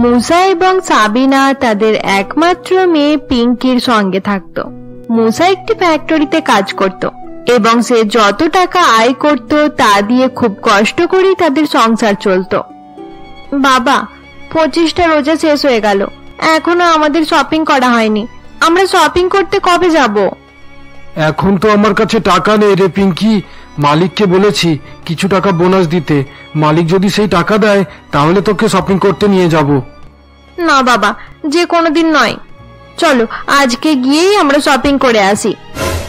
মুসা এবং সাবিনা তাদের একমাত্র মেয়ে পিঙ্কির সঙ্গে থাকত। মুসা একটি ফ্যাক্টরিতে কাজ করত এবং সে যত টাকা আয় করত তা দিয়ে খুব কষ্ট করেই তাদের সংসার চলত। বাবা, 25টা রোজা শেষ হয়ে গেল, এখনো আমাদের শপিং করা হয়নি। আমরা শপিং করতে কবে যাব? এখন তো আমার কাছে টাকা নেই রে পিঙ্কি। মালিককে বলেছি কিছু টাকা বোনাস দিতে। মালিক যদি সেই টাকা দেয় তাহলে তোকে শপিং করতে নিয়ে যাব। না বাবা, যে কোনো দিন নয়, চলো আজকে গিয়েই আমরা শপিং করে আসি।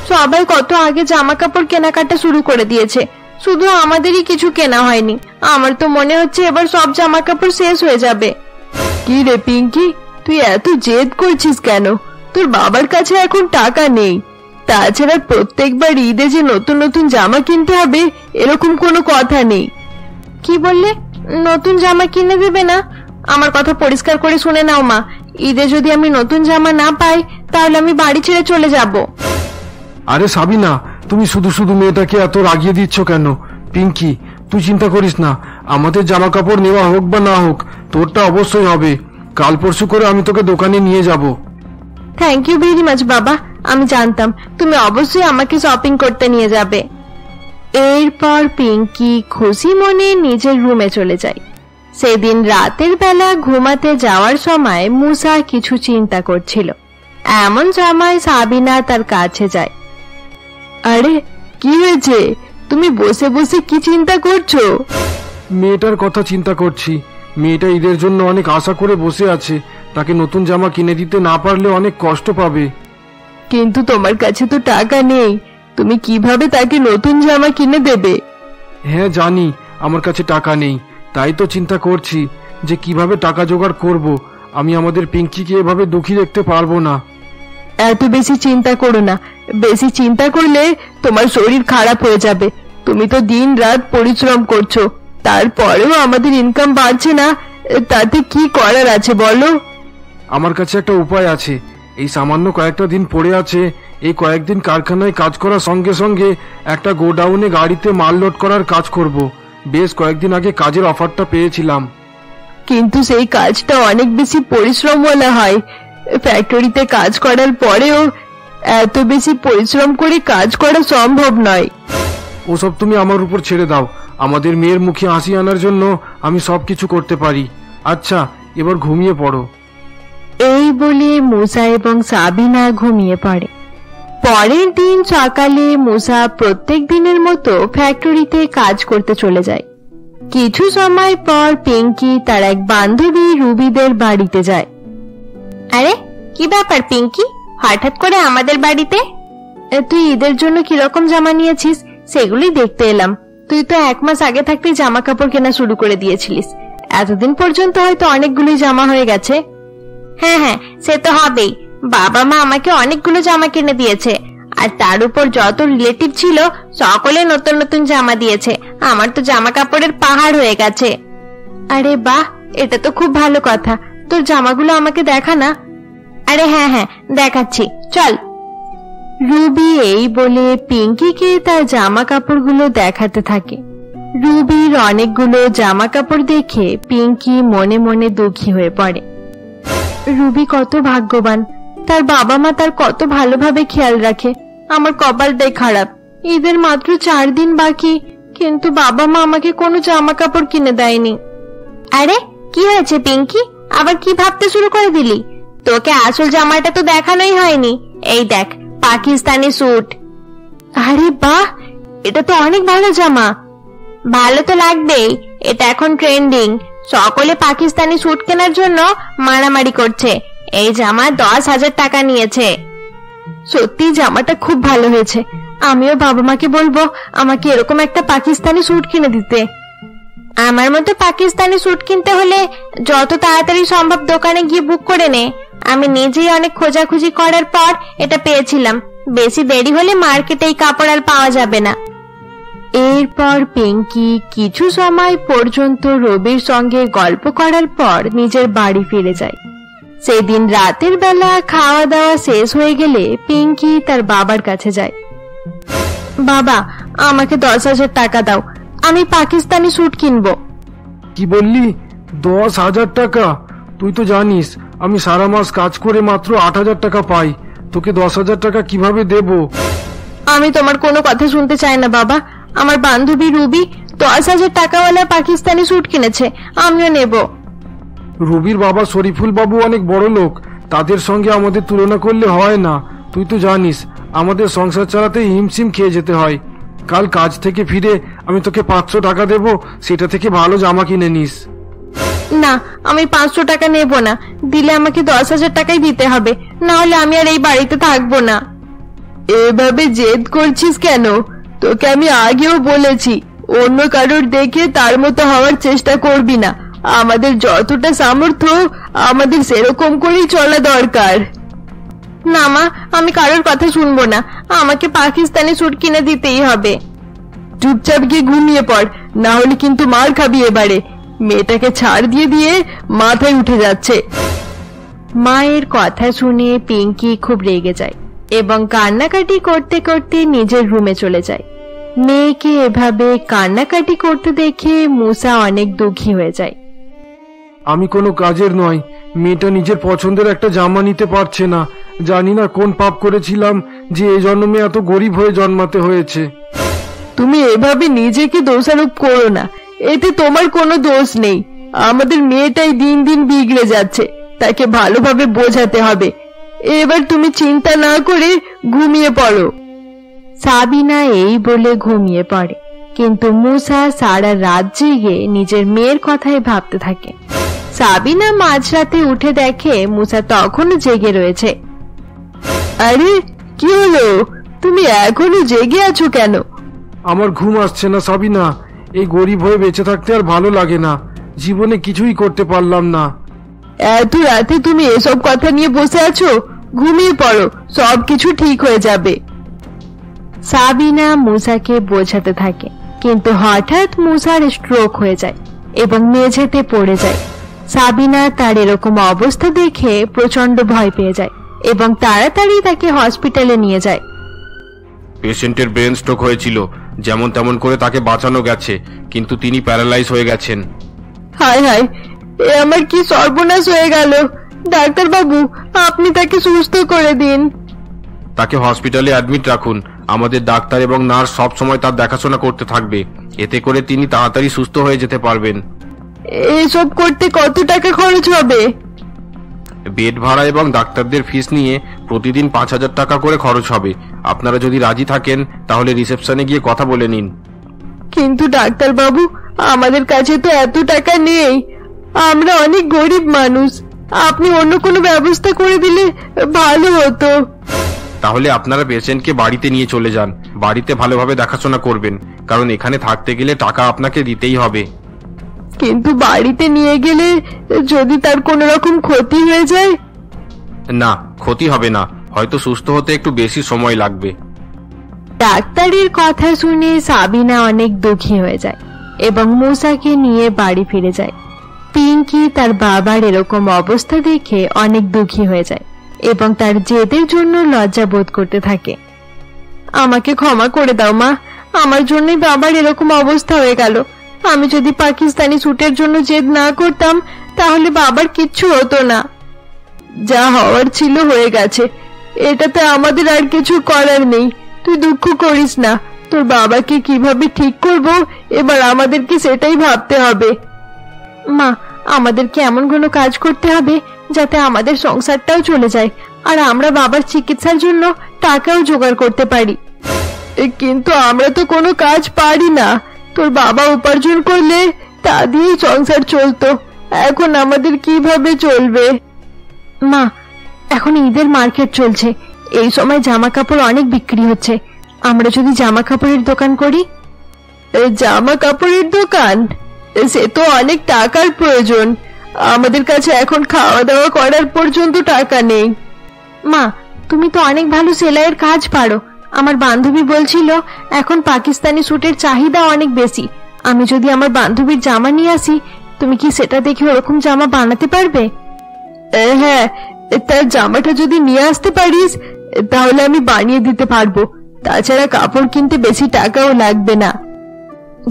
সবাই কত আগে জামা কাপড় কেনাকাটা শুরু করে দিয়েছে, শুধু আমাদেরই কিছু কেনা হয়নি। আমার তো মনে হচ্ছে এবার সব জামা কাপড় শেষ হয়ে যাবে। কি রে পিঙ্কি, তুই এত জেদ করছিস কেন? তোর বাবার কাছে এখন টাকা নেই। তাছাড়া প্রত্যেকবার ঈদে যে নতুন নতুন জামা কিনতে হবে এরকম কোনো কথা নেই। কি বললে? নতুন জামা কিনে দেবে না? আমার কথা পরিষ্কার করে শুনে নাও মা, ঈদে যদি আমি নতুন জামা না পাই তাহলে আমি বাড়ি ছেড়ে চলে যাব। আরে সাবিনা, তুমি শুধু শুধু মেয়েটাকে এত রাগিয়ে দিচ্ছ কেন? পিঙ্কি, তুই চিন্তা করিস না, আমাদের জামা কাপড় নেওয়া হোক বা না হোক তোরটা অবশ্যই হবে। কাল পরশু করে আমি তোকে দোকানে নিয়ে যাব। থ্যাংক ইউ ভেরি মাচ বাবা, আমি জানতাম তুমি অবশ্যই আমাকে শপিং করতে নিয়ে যাবে। এরপর পিঙ্কি খুশি মনে নিজের রুমে চলে যায়। সেদিন রাতের বেলা ঘুমাতে যাওয়ার সময় মুসা কিছু চিন্তা করছিল। এমন সময় সাবিনা তার কাছে যায়। আরে কি হয়েছে? তুমি বসে বসে কি চিন্তা করছো? মেয়েটার কথা চিন্তা করছি। মেয়েটা ঈদের জন্য অনেক আশা করে বসে আছে, তাকে নতুন জামা কিনে দিতে না পারলে অনেক কষ্ট পাবে। কিন্তু তোমার কাছে তো টাকা নেই, তুমি কিভাবে তাকে নতুন জামা কিনে দেবে? হ্যাঁ জানি আমার কাছে টাকা নেই, তাই তো চিন্তা করছি যে কিভাবে টাকা জোগাড় করব। আমি আমাদের পিঙ্কিকে এভাবে দুঃখী দেখতে পারবো না। এত বেশি চিন্তা করো না, বেশি চিন্তা করলে তোমার শরীর খারাপ হয়ে যাবে। তুমি তো দিন রাত পরিশ্রম করছো, তারপরেও আমাদের ইনকাম বাড়ছে না, তাতে কি করার আছে বলো? আমার কাছে একটা উপায় আছে। এই সামান্য কয়েকটা দিন পড়ে আছে, এই কয়েকদিন কারখানায় কাজ করার সঙ্গে সঙ্গে একটা গোডাউনে গাড়িতে মাল লোড করার কাজ করব। বেশ কয়েকদিন আগে কাজের অফারটা পেয়েছিলাম। কিন্তু সেই কাজটা অনেক বেশি পরিশ্রমওয়ালা হয়। ফ্যাক্টরিতে কাজ করার পরেও এত বেশি পরিশ্রম করে কাজ করা সম্ভব নয়। ওসব তুমি আমার উপর ছেড়ে দাও। আমাদের মেয়ের মুখে হাসি আনার জন্য আমি সবকিছু করতে পারি। আচ্ছা, এবার ঘুমিয়ে পড়ো। এই বলে মুসা এবং সাবিনা ঘুমিয়ে পড়ে। পরের দিন সকালে মুসা প্রত্যেক দিনের মতো ফ্যাক্টরিতে কাজ করতে চলে যায়। কিছু সময় পর পিঙ্কি তার এক বান্ধবী রুবিদের বাড়িতে যায়। আরে কি ব্যাপার পিঙ্কি, হঠাৎ করে আমাদের বাড়িতে? তুই ঈদের জন্য কিরকম জামা নিয়েছিস সেগুলি দেখতে এলাম। তুই তো 1 মাস আগে থাকতে জামা কাপড় কেনা শুরু করে দিয়েছিলিস, এতদিন পর্যন্ত হয়তো অনেকগুলো জামা হয়ে গেছে। হ্যাঁ হ্যাঁ, সে তো হবেই। বাবা মা আমাকে অনেকগুলো জামা কিনে দিয়েছে, আর তার উপর যত রিলেটিভ ছিল সকলে নতুন নতুন জামা দিয়েছে। আমার তো জামা কাপড়ের পাহাড় হয়ে গেছে। আরে বাহ, এটা তো খুব ভালো কথা। তোর জামাগুলো আমাকে দেখা না। আরে হ্যাঁ হ্যাঁ দেখাচ্ছি, চল। রুবি এই বলে পিঙ্কিকে তার জামা কাপড়গুলো দেখাতে থাকে। রুবির অনেকগুলো জামা কাপড় দেখে পিঙ্কি মনে মনে দুঃখী হয়ে পড়ে। রুবি কত ভাগ্যবান, তার বাবা মা তার কত ভালোভাবে খেয়াল রাখে। আমার কপালটাই খারাপ, ঈদের মাত্র 4 দিন বাকি, কিন্তু বাবা মা আমাকে কোনো জামা কাপড় কিনে দেয়নি। আরে কি হয়েছে পিঙ্কি, আবার কি ভাবতে শুরু করে দিলি? তোকে আসল জামাটা তো দেখানোই হয়নি। এই দেখ, পাকিস্তানি স্যুট। আরে বাহ, এটা তো অনেক ভালো জামা। ভালো তো লাগবেই, এটা এখন ট্রেন্ডিং। সকলে পাকিস্তানি স্যুট কেনার জন্য মারামারি করছে। এই জামা 10,000 টাকা নিয়েছে। সত্যি জামাটা খুব ভালো হয়েছে। আমিও বাবা মাকে বলবো আমাকে এরকম একটা পাকিস্তানি স্যুট কিনে দিতে। আমার মতো পাকিস্তানি স্যুট কিনতে হলে যত তাড়াতাড়ি সম্ভব দোকানে গিয়ে বুক করে নে। আমি নিজেই অনেক খোঁজাখুঁজি করার পর এটা পেয়েছিলাম। বেশি দেরি হলে মার্কেটে এই কাপড় আর পাওয়া যাবে না। এরপর পিঙ্কি কিছু সময় পর্যন্ত রবির সঙ্গে গল্প করার পর নিজের বাড়ি ফিরে যায়। সেদিন রাতের বেলা খাওয়া দাওয়া শেষ হয়ে গেলে পিঙ্কি তার বাবার কাছে যায়। বাবা, আমাকে 10,000 টাকা দাও, আমি পাকিস্তানি স্যুট কিনবো। কি বললি? 10,000 টাকা? তুই তো জানিস আমি সারা মাস কাজ করে মাত্র 8,000 টাকা পাই। তোকে 10,000 টাকা কিভাবে দেব? আমি তোমার কোনো কথা শুনতে চাই না বাবা। আমার বান্ধবী রুবি 10,000 টাকাওয়ালা পাকিস্তানি স্যুট কিনেছে, আমিও নেব। রবির বাবা শরীফুল বাবু অনেক বড় লোক, তাদের সঙ্গে আমাদের তুলনা করলে হয় না। তুই তো জানিস আমাদের সংসার চালাতে হিমশিম খেয়ে যেতে হয়। কাল কাজ থেকে ফিরে আমি তোকে 500 টাকা দেব, সেটা থেকে ভালো জামা কিনে নিস। না, আমি 500 টাকা নেব না। দিলে আমাকে 10,000 টাকাই দিতে হবে, না হলে আমি আর এই বাড়িতে থাকবো না। এভাবে জেদ করছিস কেন? তোকে আমি আগেও বলেছি অন্য কারোর দেখে তার মতো হওয়ার চেষ্টা করবি না। আমাদের যতটা সামর্থ্য আমাদের সেরকম করেই চলা দরকার। না মা, আমি কারোর কথা শুনবো না। আমাকে পাকিস্তানি স্যুট কিনে দিতেই হবে। চুপচাপ গিয়ে ঘুমিয়ে পড়, না হলে কিন্তু মার খাবি এবারে। মেয়েটাকে ছাড় দিয়ে দিয়ে মাথায় উঠে যাচ্ছে। মায়ের কথা শুনে পিঙ্কি খুব রেগে যায় এবং কান্নাকাটি করতে করতে নিজের রুমে চলে যায়। মেয়েকে এভাবে কান্নাকাটি করতে দেখে মুসা অনেক দুঃখী হয়ে যায়। আমি কোনো কাজের নয়, মেয়েটা নিজের পছন্দের একটা জামা নিতে পারছে না। জানি না কোন পাপ করেছিলাম যে এই জন্মে এত গরিব হয়ে জন্মাতে হয়েছে। তুমি এভাবে নিজেকে দোষারোপ করো না, এতে তোমার কোনো দোষ নেই। আমাদের মেয়েটাই দিন দিন বিগড়ে যাচ্ছে, তাকে ভালোভাবে বোঝাতে হবে। এবার তুমি চিন্তা না করে ঘুমিয়ে পড়ো। সাবিনা এই বলে ঘুমিয়ে পড়ে, কিন্তু মুসা সারা রাত জেগে নিজের মেয়ের কথাই ভাবতে থাকে। সাবিনা মাঝরাতে উঠে দেখে মুসা তখনও জেগে রয়েছে। আরে কি হলো, তুমি এখনো জেগে আছো কেন? আমার ঘুম আসছে না সাবিনা, এই গরিব হয়ে বেঁচে থাকতে আর ভালো লাগে না। জীবনে কিছুই করতে পারলাম না। এত রাতে তুমি এসব কথা নিয়ে বসে আছো? ঘুমিয়ে পড়ো, সবকিছু ঠিক হয়ে যাবে। সাবিনা মুসাকে বোঝাতে থাকে, কিন্তু হঠাৎ মুসার স্ট্রোক হয়ে যায় এবং মেঝেতে পড়ে যায়। সাবিনা তার এরকম অবস্থা দেখে প্রচন্ড ভয় পেয়ে যায় এবং তাড়াতাড়ি তাকে হসপিটালে নিয়ে যায়। পেশেন্টের ব্রেন স্ট্রোক হয়েছিল, যেমন তেমন করে তাকে বাঁচানো গেছে, কিন্তু তিনি প্যারালাইজ হয়ে গেছেন। হায় হায়, এ আমার কি সর্বনাশ হয়ে গেল। ডাক্তার বাবু, আপনি তাকে সুস্থ করে দিন। তাকে হসপিটালে অ্যাডমিট রাখুন। আমাদের ডাক্তার এবং নার্স সব সময় তার দেখাশোনা করতে থাকবে, এতে করে তিনি তাড়াতাড়ি সুস্থ হয়ে যেতে পারবেন। এসব করতে কত টাকা খরচ হবে? বেড ভাড়া এবং ডাক্তারদের ফিস নিয়ে প্রতিদিন 5,000 টাকা করে খরচ হবে। আপনারা যদি রাজি থাকেন তাহলে রিসেপশনে গিয়ে কথা বলে নিন। কিন্তু ডাক্তার বাবু, আমাদের কাছে তো এত টাকা নেই। আমরা অনেক গরিব মানুষ। আপনি অন্য কোনো ব্যবস্থা করে দিলে ভালো হতো। তাহলে আপনারা পেশেন্টকে বাড়িতে নিয়ে চলে যান, বাড়িতে ভালোভাবে দেখাশোনা করবেন, কারণ এখানে থাকতে গেলে টাকা আপনাকে দিতেই হবে। কিন্তু বাড়িতে নিয়ে গেলে যদি তার কোনো রকম ক্ষতি হয়ে যায়? না, ক্ষতি হবে না, হয়তো সুস্থ হতে একটু বেশি সময় লাগবে। ডাক্তারের কথা শুনে সাবিনা অনেক দুঃখী হয়ে যায় এবং মুসাকে নিয়ে বাড়ি ফিরে যায়। পিঙ্কি তার বাবার এরকম অবস্থা দেখে অনেক দুঃখী হয়ে যায় এবং তার জেদের জন্য লজ্জা বোধ করতে থাকে। আমাকে ক্ষমা করে দাও মা, আমার জন্যই বাবার এরকম অবস্থা হয়ে গেল। আমি যদি পাকিস্তানি স্যুটের জন্য জেদ না করতাম তাহলে বাবার কিচ্ছু হতো না। যা হওয়ার ছিল হয়ে গেছে, এটাতে আমাদের আর কিছু করার নেই। তুই দুঃখ করিস না, তোর বাবাকে কিভাবে ঠিক করব এবার আমাদেরকে সেটাই ভাবতে হবে। মা, আমাদেরকে এমন কোনো কাজ করতে হবে যাতে আমাদের সংসারটাও চলে যায় আর আমরা বাবার চিকিৎসার জন্য টাকাও জোগাড় করতে পারি। কিন্তু আমরা তো কোনো কাজ পারি না। তোর বাবা উপার্জন করলে তা দিয়েই সংসার চলতো, এখন আমাদের কিভাবে চলবে? মা, এখন ঈদের মার্কেট চলছে, এই সময় জামা কাপড় অনেক বিক্রি হচ্ছে। আমরা যদি জামা কাপড়ের দোকান করি? জামা কাপড়ের দোকান? সে তো অনেক টাকার প্রয়োজন। আমাদের কাছে এখন খাওয়া দাওয়া করার পর্যন্ত টাকা নেই। মা, তুমি তো অনেক ভালো সেলাইয়ের কাজ পারো। আমার বান্ধবী বলছিল এখন পাকিস্তানি স্যুটের চাহিদা অনেক বেশি। আমি যদি আমার বান্ধবীর জামা নিয়ে আসি, তুমি কি সেটা দেখে ওরকম জামা বানাতে পারবে? হ্যাঁ, তার জামাটা যদি নিয়ে আসতে পারিস তাহলে আমি বানিয়ে দিতে পারবো। তাছাড়া কাপড় কিনতে বেশি টাকাও লাগবে না।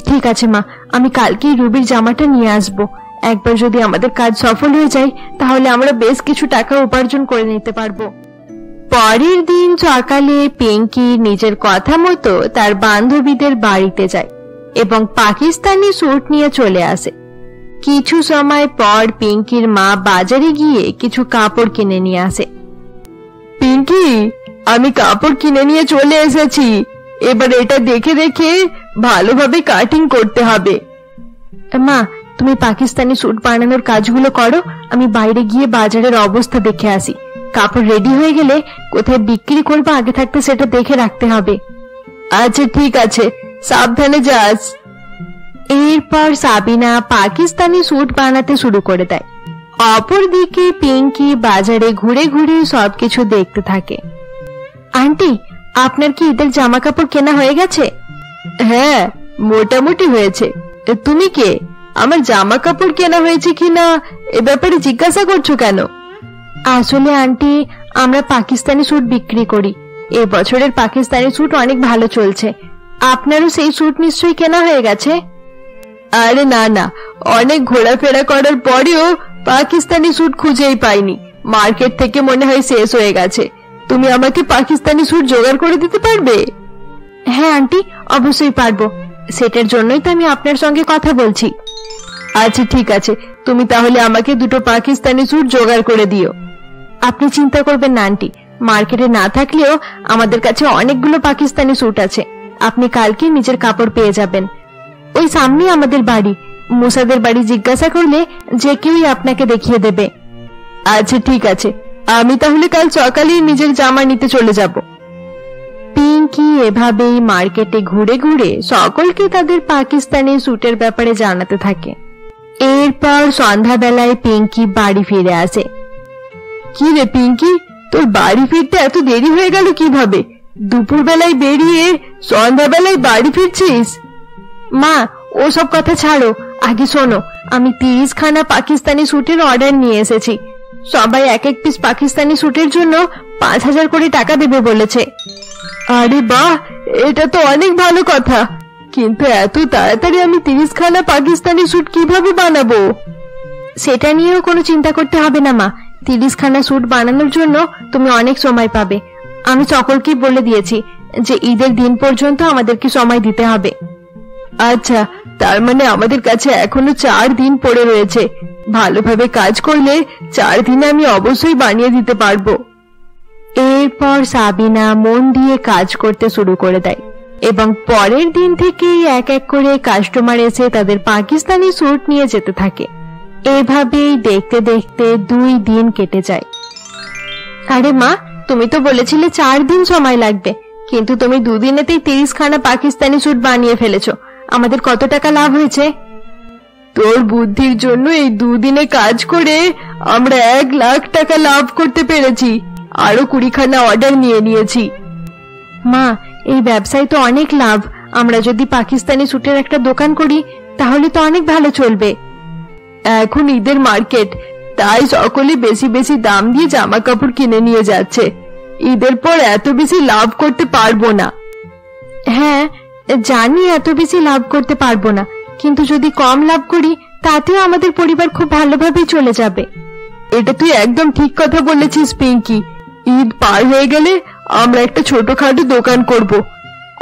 ঠিক আছে মা, আমি কালকেই রুবির জামাটা নিয়ে আসবো। একবার যদি আমাদের কাজ সফল হয়ে যায় তাহলে আমরা বেশ কিছু টাকা উপার্জন করে নিতে পারবো। পরের দিন সকালে পিঙ্কি নিজের কথা মতো তার বান্ধবীদের বাড়িতে যায় এবং পাকিস্তানি স্যুট নিয়ে চলে আসে। কিছু সময় পর পিঙ্কির মা বাজারে গিয়ে কিছু কাপড় কিনে নিয়ে আসে। পিঙ্কি, আমি কাপড় কিনে নিয়ে চলে এসেছি, এবার এটা দেখে দেখে ভালোভাবে কাটিং করতে হবে। মা, তুমি পাকিস্তানি স্যুট বানানোর কাজগুলো করো, আমি বাইরে গিয়ে বাজারের অবস্থা দেখে আসি। কাপড় রেডি হয়ে গেলে কোথায় বিক্রি করবো আগে থাকতে সেটা দেখে রাখতে হবে। আচ্ছা ঠিক আছে, সাবধানে যাস। এরপর সাবিনা পাকিস্তানি স্যুট বানাতে শুরু করে দেয়। অপরদিকে পিঙ্কি বাজারে ঘুরে ঘুরে সবকিছু দেখতে থাকে। আন্টি, আপনার কি ঈদের জামা কাপড় কেনা হয়ে গেছে? হ্যাঁ, মোটামুটি হয়েছে। তুমি কে? আমার জামা কাপড় কেনা হয়েছে কিনা এ ব্যাপারে জিজ্ঞাসা করছো কেন? আসলে আন্টি, আমরা পাকিস্তানি স্যুট বিক্রি করি। এ বছরের পাকিস্তানি স্যুট অনেক ভালো চলছে। আপনারও সেই স্যুট নিশ্চয়ই কেনা হয়ে গেছে? আরে না না, অনেক ঘোরাফেরা করার পরেও পাকিস্তানি স্যুট খুঁজেই পাইনি। মার্কেট থেকে মনে হয় শেষ হয়ে গেছে। তুমি আমাকে পাকিস্তানি স্যুট জোগাড় করে দিতে পারবে? হ্যাঁ আন্টি, অবশ্যই পারবো। সেটার জন্যই তো আমি আপনার সঙ্গে কথা বলছি। আচ্ছা ঠিক আছে, তুমি তাহলে আমাকে দুটো পাকিস্তানি স্যুট জোগাড় করে দিও। আপনি চিন্তা করবেন না আন্টি, মার্কেটে না থাকলেও আমাদের কাছে অনেকগুলো পাকিস্তানি স্যুট আছে। আপনি কালকে নিজের কাপড় পেয়ে যাবেন। ওই সামনে আমাদের বাড়ি, মুসাদের বাড়ি জিজ্ঞাসা করলে যে কেউই আপনাকে দেখিয়ে দেবে। আচ্ছা ঠিক আছে, আমি তাহলে কাল সকালেই নিজের জামা নিতে চলে যাব। পিঙ্কি এভাবেই মার্কেটে ঘুরে ঘুরে সকলকে তাদের পাকিস্তানি স্যুটের ব্যাপারে জানাতে থাকে। এরপর সন্ধ্যাবেলায় পিঙ্কি বাড়ি ফিরে আসে। কি রে পিঙ্কি, তোর বাড়ি ফিরতে এত দেরি হয়ে গেল কিভাবে? দুপুর বেলায় বেরিয়ে সন্ধ্যাবেলায় বাড়ি ফিরছিস? মা, ওসব কথা ছাড়ো, আগে শোনো, আমি 30 খানা পাকিস্তানি স্যুটের অর্ডার নিয়ে এসেছি। সবাই এক এক পিস পাকিস্তানি স্যুটের জন্য 5000 করে টাকা দেবে বলেছে। আরে বাহ, এটা তো অনেক ভালো কথা, কিন্তু এত তাড়াতাড়ি আমি 30 খানা পাকিস্তানি স্যুট কিভাবে বানাবো? সেটা নিয়েও কোনো চিন্তা করতে হবে না মা। 30 খানা স্যুট বানানোর জন্য তুমি অনেক সময় পাবে। আমি সকলকে বলে দিয়েছি যে ঈদের দিন পর্যন্ত আমাদেরকে সময় দিতে হবে। আচ্ছা, তার মানে আমাদের কাছে এখনো 4 দিন পড়ে রয়েছে। ভালোভাবে কাজ করলে 4 দিনে আমি অবশ্যই বানিয়ে দিতে পারবো। এরপর সাবিনা মন দিয়ে কাজ করতে শুরু করে দেয় এবং পরের দিন থেকেই এক এক করে কাস্টমার এসে তাদের পাকিস্তানি স্যুট নিয়ে যেতে থাকে। এভাবেই দেখতে দেখতে 2 দিন কেটে যায়। আরে মা, তুমি তো বলেছিলে 4 দিন সময় লাগবে, কিন্তু তুমি 2 দিনেতেই 30 খানা পাকিস্তানি স্যুট বানিয়ে ফেলেছো। আমাদের কত টাকা লাভ হয়েছে? তোর বুদ্ধির জন্য এই 2 দিনে কাজ করে আমরা 1 লাখ টাকা লাভ করতে পেরেছি। আরো 20 খানা অর্ডার নিয়ে নিয়েছি। মা, এই ব্যবসায় তো অনেক লাভ। আমরা যদি পাকিস্তানি স্যুটের একটা দোকান করি তাহলে তো অনেক ভালো চলবে। এখন ঈদের মার্কেট, তাই সকলে বেশি বেশি দাম দিয়ে জামা কাপড় কিনে নিয়ে যাচ্ছে। ঈদের পর এত বেশি লাভ করতে পারবো না। হ্যাঁ জানি, এত বেশি লাভ করতে পারবো না, কিন্তু যদি কম লাভ করি তাতেও আমাদের পরিবার খুব ভালোভাবেই চলে যাবে। এটা তুই একদম ঠিক কথা বলেছিস পিঙ্কি। ঈদ পার হয়ে গেলে আমরা একটা ছোটখাটো দোকান করব,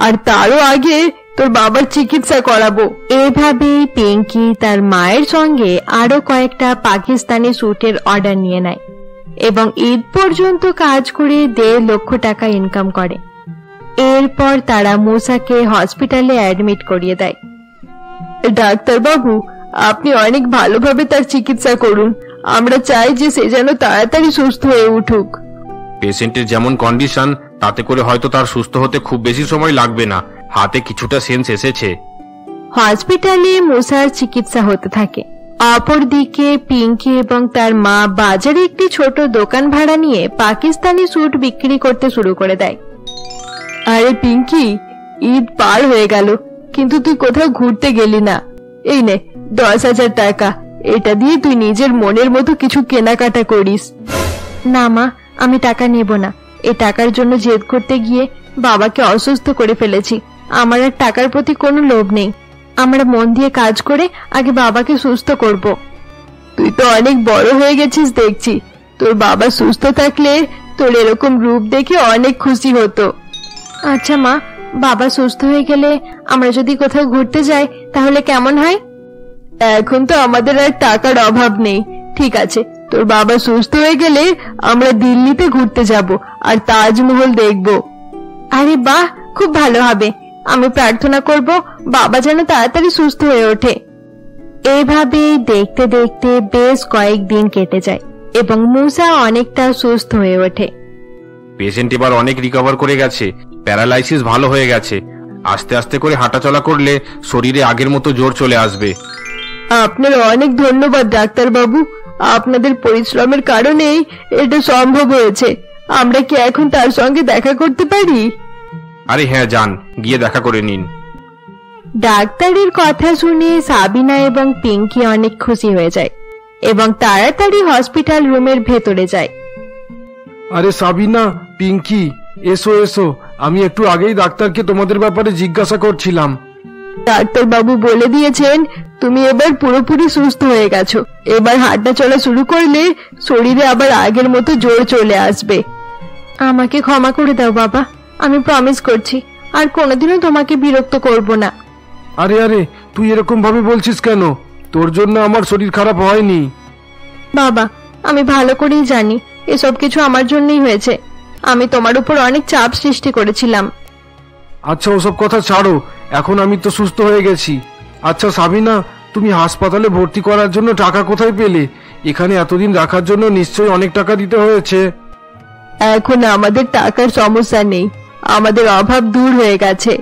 আর তারও আগে তোর বাবার চিকিৎসা করাবো। এভাবেই পিঙ্কি তার মায়ের সঙ্গে আরো কয়েকটা পাকিস্তানি স্যুটের অর্ডার নিয়ে নেয় এবং ঈদ পর্যন্ত কাজ করে 1.5 লক্ষ টাকা ইনকাম করে। এরপর তারা মুসাকে হসপিটালে অ্যাডমিট করিয়ে দেয়। ডাক্তার বাবু, আপনি অনেক ভালোভাবে তার চিকিৎসা করুন। আমরা চাই যে সে যেন তাড়াতাড়ি সুস্থ হয়ে উঠুক। পেশেন্টের যেমন কন্ডিশন, তাতে করে হয়তো তার সুস্থ হতে খুব বেশি সময় লাগবে না। হাতে কিছুটা সেন্স এসেছে। হসপিটালে মুসার চিকিৎসা হতে থাকে। অপরদিকে পিঙ্কি এবং তার মা বাজারে একটি ছোট দোকান ভাড়া নিয়ে পাকিস্তানি স্যুট বিক্রি করতে শুরু করে দেয়। আরে পিঙ্কি, ঈদ পার হয়ে গেল, কিন্তু তুই কোথাও ঘুরতে গেলি না। এই নে 10,000 টাকা, এটা দিয়ে তুই নিজের মনের মতো কিছু কেনাকাটা করিস। না মা, আমি টাকা নেব না। এই টাকার জন্য জেদ করতে গিয়ে বাবাকে অসুস্থ করে ফেলেছি। আমার আর টাকার প্রতি কোনো লোভ নেই। আমরা মন দিয়ে কাজ করে আগে বাবাকে সুস্থ করব। তুই তো অনেক বড় হয়ে গেছিস দেখছি। তোর বাবা সুস্থ থাকলে তোর এরকম রূপ দেখে অনেক খুশি হতো। আচ্ছা মা, বাবা সুস্থ হয়ে গেলে আমরা যদি কোথাও ঘুরতে যাই তাহলে কেমন হয়? এখন তো আমাদের আর টাকার অভাব নেই। ঠিক আছে, তোর বাবা সুস্থ হয়ে গেলে আমরা দিল্লিতে ঘুরতে যাব আর তাজমহল দেখব। আরে বাহ, খুব ভালো হবে। আমি প্রার্থনা করব বাবা যেন তাড়াতাড়ি সুস্থ হয়ে ওঠে। এইভাবেই দেখতে দেখতে বেশ কয়েকদিন কেটে যায় এবং মুসা অনেকটা সুস্থ হয়ে ওঠে। পেশেন্ট এবার অনেক রিকভার করে গেছে, প্যারালাইসিস ভালো হয়ে গেছে। আস্তে আস্তে করে হাঁটাচলা করলে শরীরে আগের মতো জোর চলে আসবে। আপনার অনেক ধন্যবাদ ডাক্তার বাবু। আপনাদের পরিশ্রমের কারণেই এটা সম্ভব হয়েছে। আমরা কি এখন তার সঙ্গে দেখা করতে পারি? আরে হ্যাঁ, যান, গিয়ে দেখা করে নিন। ডাক্তারের কথা শুনে সাবিনা এবং পিঙ্কি অনেক খুশি হয়ে যায় এবং তাড়াতাড়ি হসপিটাল রুমের ভেতরে যায়। আরে সাবিনা, পিঙ্কি, এসো এসো। আমি একটু আগেই ডাক্তারকে তোমাদের ব্যাপারে জিজ্ঞাসা করছিলাম। ডাক্তার বাবু বলে দিয়েছেন তুমি এবার পুরোপুরি সুস্থ হয়ে গেছো। এবার হাঁটা চলা শুরু করলে শরীরে আবার আগের মতো জোর চলে আসবে। আমাকে ক্ষমা করে দাও বাবা, আমি প্রমিস করছি আর কোনোদিনও তোমাকে বিরক্ত করব না। আরে আরে, তুই এরকম ভাবে বলছিস কেন? তোর জন্য আমার শরীর খারাপ হয়নি। বাবা, আমি ভালো করেই জানি এসব কিছু আমার জন্যই হয়েছে। আমি তোমার উপর অনেক চাপ সৃষ্টি করেছিলাম। আচ্ছা, ওসব কথা ছাড়ো, এখন আমি তো সুস্থ হয়ে গেছি। আচ্ছা সাবিনা, তুমি হাসপাতালে ভর্তি করার জন্য টাকা কোথায় পেলে? এখানে এতদিন রাখার জন্য নিশ্চয়ই অনেক টাকা দিতে হয়েছে। এখন আমাদের টাকার সমস্যা নেই, আমাদের অভাব দূর হয়ে গেছে।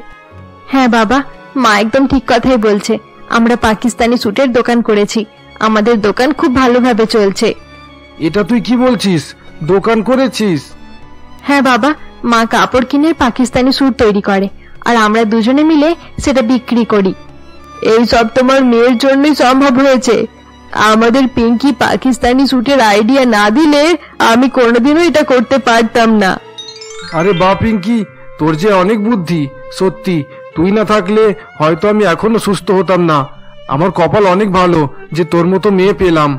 হ্যাঁ বাবা, মা একদম ঠিক কথাই বলছে। আমরা পাকিস্তানি স্যুটের দোকান করেছি, আমাদের দোকান খুব ভালোভাবে চলছে। এটা তুই কি বলছিস? দোকান করেছিস? হ্যাঁ বাবা, মা কাপড় কিনে পাকিস্তানি স্যুট তৈরি করে আর আমরা দুজনে মিলে সেটা বিক্রি করি। এই সব তোমার মেয়ের জন্যই সম্ভব হয়েছে। আমাদের পিঙ্কি পাকিস্তানি স্যুটের আইডিয়া না দিলে আমি কোনোদিনও এটা করতে পারতাম না। আরে বা পিঙ্কি, তোর যে অনেক বুদ্ধি। সত্যি, তুই না থাকলে হয়তো আমি এখনো সুস্থ হতাম না। আমার কপাল অনেক ভালো যে তোর মতো মেয়ে পেলাম।